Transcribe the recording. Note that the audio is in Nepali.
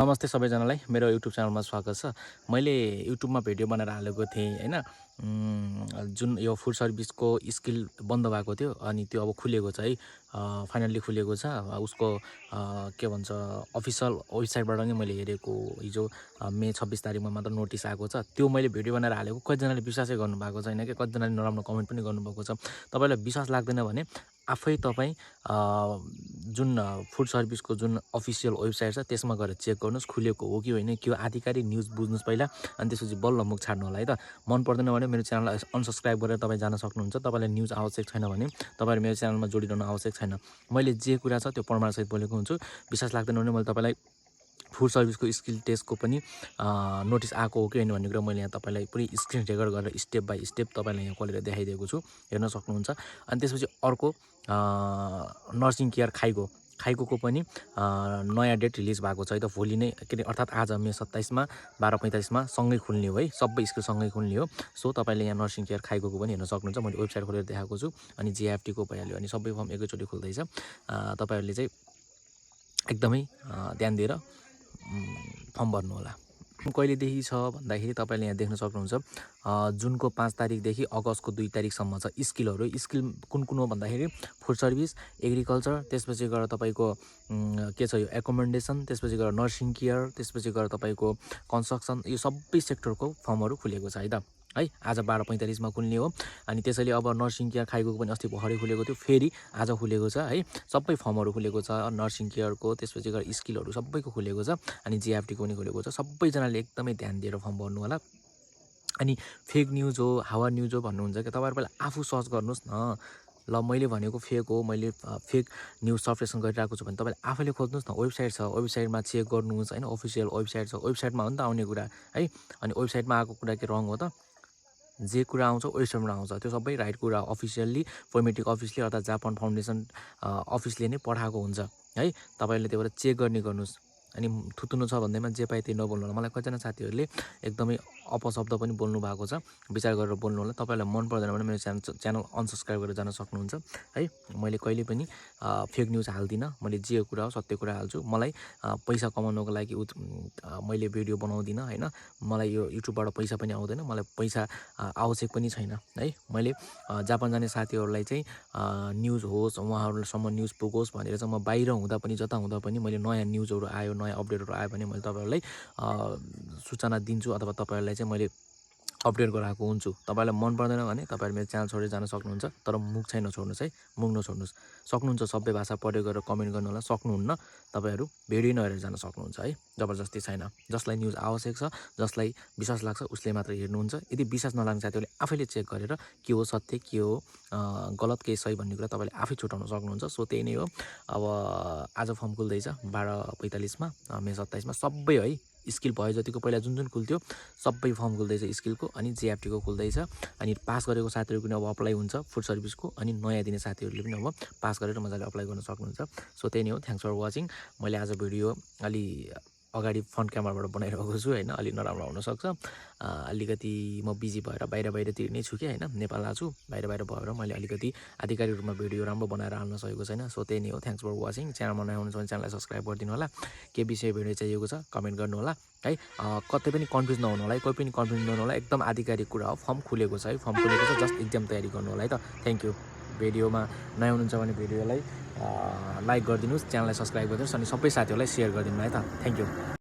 नमस्ते सबैजनालाई मेरो युट्युब च्यानलमा स्वागत छ। मैले युट्युबमा भिडियो बनाएर हालेको थिएँ हैन। जुन यो फुड सर्भिसको स्किल बन्द भएको थियो अनि त्यो अब खुलेको छ है। फाइनल्ली खुलेको छ। उसको के भन्छ अफिसियल वेबसाइटबाट नै मैले हेरेको हिजो मे 26 तारिखमा मात्र नोटिस आएको छ। त्यो मैले भिडियो बनाएर हालेको कतिजनाले विश्वासै गर्नुभएको छैन के, कतिजनाले नराम्रो कमेन्ट पनि गर्नुभएको छ। तपाईलाई विश्वास लाग्दैन भने आफै तपाईँ जुन फुड सर्भिसको जुन अफिसियल वेबसाइट छ त्यसमा गएर चेक गर्नुहोस् खुलेको हो कि होइन, के हो आधिकारिक न्युज बुझ्नुहोस् पहिला, अनि त्यसपछि बल्ल मुख छाड्नु होला है त। मन पर्दैन भने मेरो च्यानललाई अनसब्स्क्राइब गरेर तपाईँ जान सक्नुहुन्छ। तपाईँलाई न्युज आवश्यक छैन भने तपाईँहरू मेरो च्यानलमा जोडिरहनु आवश्यक छैन। मैले जे कुरा छ त्यो प्रमाणसहित बोलेको हुन्छु। विश्वास लाग्दैन भने मैले तपाईँलाई फुड सर्भिसको स्किल टेस्टको पनि नोटिस आएको हो कि होइन भन्ने कुरा मैले यहाँ तपाईँलाई पुरै स्क्रिन रेकर्ड गरेर स्टेप बाई स्टेप तपाईँलाई यहाँ खोलेर देखाइदिएको छु, हेर्न सक्नुहुन्छ। अनि त्यसपछि अर्को नर्सिङ केयर खाइगोको पनि नयाँ डेट रिलिज भएको छ है त। भोलि नै के अरे अर्थात् आज मे 27 मा 12:45 सँगै खुल्ने हो है, सबै स्किल सँगै खुल्ने हो। सो तपाईँले यहाँ नर्सिङ केयर खाइगोको पनि हेर्न सक्नुहुन्छ। मैले वेबसाइट खोलेर देखाएको छु। अनि जेएफटीको भइहाल्यो अनि सबै फर्म एकैचोटि खुल्दैछ। तपाईँहरूले चाहिँ एकदमै ध्यान दिएर फर्म भर्नु होला। कहिलेदेखि छ भन्दाखेरि तपाईँले यहाँ देख्न सक्नुहुन्छ जुनको 5 तारिखदेखि अगस्तको 2 तारिखसम्म छ स्किलहरू। स्किल कुन कुन हो भन्दाखेरि फुड सर्भिस, एग्रिकल्चर, त्यसपछि गएर तपाईँको के छ यो एकोमोडेसन, त्यसपछि गएर नर्सिङ केयर, त्यसपछि गएर तपाईँको कन्स्ट्रक्सन, यो सबै सेक्टरको फर्महरू खुलेको छ है त है। आज 12:45 मा खुल्ने हो। अनि त्यसैले अब नर्सिङ केयर खाइगोको पनि अस्ति भर्खरै खुलेको थियो, फेरि आज खुलेको छ है। सबै फर्महरू खुलेको छ नर्सिङ केयरको, त्यसपछि गएर स्किलहरू सबैको खुलेको छ। अनि जेएफटीको पनि खुलेको छ। सबैजनाले एकदमै ध्यान दिएर फर्म भर्नु होला। अनि फेक न्युज हो, हावा न्युज हो भन्नुहुन्छ कि तपाईँहरू पहिला आफू सर्च गर्नुहोस् न। ल मैले भनेको फेक हो, मैले फेक न्युज सप्रेसन गरिरहेको छु भने तपाईँले आफैले खोज्नुहोस् न। वेबसाइट छ, वेबसाइटमा चेक गर्नुहोस् होइन। अफिसियल वेबसाइट छ, वेबसाइटमा हो नि त आउने कुरा है। अनि वेबसाइटमा आएको कुरा के रङ हो त? जे कुरा आउँछ वेबसाइटमा आउँछ त्यो सबै राइट कुरा। अफिसियल्ली फोर्मेटिक अफिसले अर्थात् जापान फाउन्डेसन अफिसले नै पठाएको हुन्छ है। तपाईँले त्यो भएर चेक गर्नुहोस्। अनि थुत्नु छ भन्दैमा जे पाए त्यही नबोल्नु होला। मलाई कतिजना साथीहरूले एकदमै अपशब्द पनि बोल्नु भएको छ, विचार गरेर बोल्नु होला। तपाईँलाई मन पर्दैन भने मेरो च्यानल अनसब्स्क्राइब गरेर जान सक्नुहुन्छ है। मैले कहिले पनि फेक न्युज हाल्दिनँ। मैले जे कुरा हो सत्य कुरा हाल्छु। मलाई पैसा कमाउनको लागि मैले भिडियो बनाउँदिनँ होइन। मलाई यो युट्युबबाट पैसा पनि आउँदैन, मलाई पैसा आवश्यक पनि छैन है। मैले जापान जाने साथीहरूलाई चाहिँ न्युज होस्, उहाँहरूसम्म न्युज पुगोस् भनेर चाहिँ म बाहिर हुँदा पनि जता हुँदा पनि मैले नयाँ न्युजहरू आयो, नयाँ अपडेटहरू आयो भने मैले तपाईँहरूलाई सूचना दिन्छु अथवा तपाईँहरूलाई चाहिँ मैले अपडेट गराएको हुन्छु। तपाईँलाई मन पर्दैन भने तपाईँहरू मेरो च्यानल छोडेर जान सक्नुहुन्छ, तर मुख चाहिँ नछोड्नुहोस् है। मुख नछोड्नुहोस्। सक्नुहुन्छ सबै भाषा प्रयोग गरेर कमेन्ट गर्नु होला, सक्नुहुन्न तपाईँहरू भिडियो नहेरेर जान सक्नुहुन्छ है। जबरजस्ती छैन। जसलाई न्युज आवश्यक छ, जसलाई विश्वास लाग्छ उसले मात्र हेर्नुहुन्छ। यदि विश्वास नलाग्ने साथीहरूले आफैले चेक गरेर के हो सत्य, के हो गलत, के सही भन्ने कुरा तपाईँले आफै छुटाउन सक्नुहुन्छ। सो त्यही नै हो। अब आज फर्म खुल्दैछ 12:45 मा मे 27 मा सबै है। स्किल भयो जतिको पहिला जुन खुल्थ्यो सबै फर्म खुल्दैछ स्किलको। अनि जेएफटीको खुल्दैछ। अनि पास गरेको साथीहरू पनि अब अप्लाई हुन्छ फुड सर्भिसको। अनि नयाँ दिने साथीहरूले पनि अब पास गरेर मजाले अप्लाई गर्न सक्नुहुन्छ। सो त्यही नै हो। Thanks for watching. मैले आज भिडियो अलि अगाडि फ्रन्ट क्यामेराबाट बनाइरहेको छु होइन। अलि नराम्रो हुनसक्छ, अलिकति म बिजी भएर बाहिरतिर नै छु कि होइन। नेपाल आएको छु, बाहिर भएर मैले अलिकति आधिकारिक रूपमा भिडियो राम्रो बनाएर हाल्न सकेको छैन। सो त्यही नै हो। Thanks for watching. च्यानलमा नयाँ हुनुहुन्छ भने च्यानललाई सब्सक्राइब गरिदिनु होला। के विषय भिडियो चाहिएको छ कमेन्ट गर्नु होला है। कतै पनि कन्फ्युज नहुनु होला है, कोही पनि कन्फ्युज नहुनु होला। एकदम आधिकारिक कुरा हो। फर्म खुलेको छ है, फर्म खुलेको छ। जस्ट एक्जाम तयारी गर्नु होला है त। Thank you. भिडियोमा नयाँ हुनुहुन्छ भने भिडियोलाई लाइक गरिदिनुहोस्, च्यानललाई सब्सक्राइब गरिदिनुहोस् अनि सबै साथीहरूलाई सेयर गरिदिनु है त। Thank you.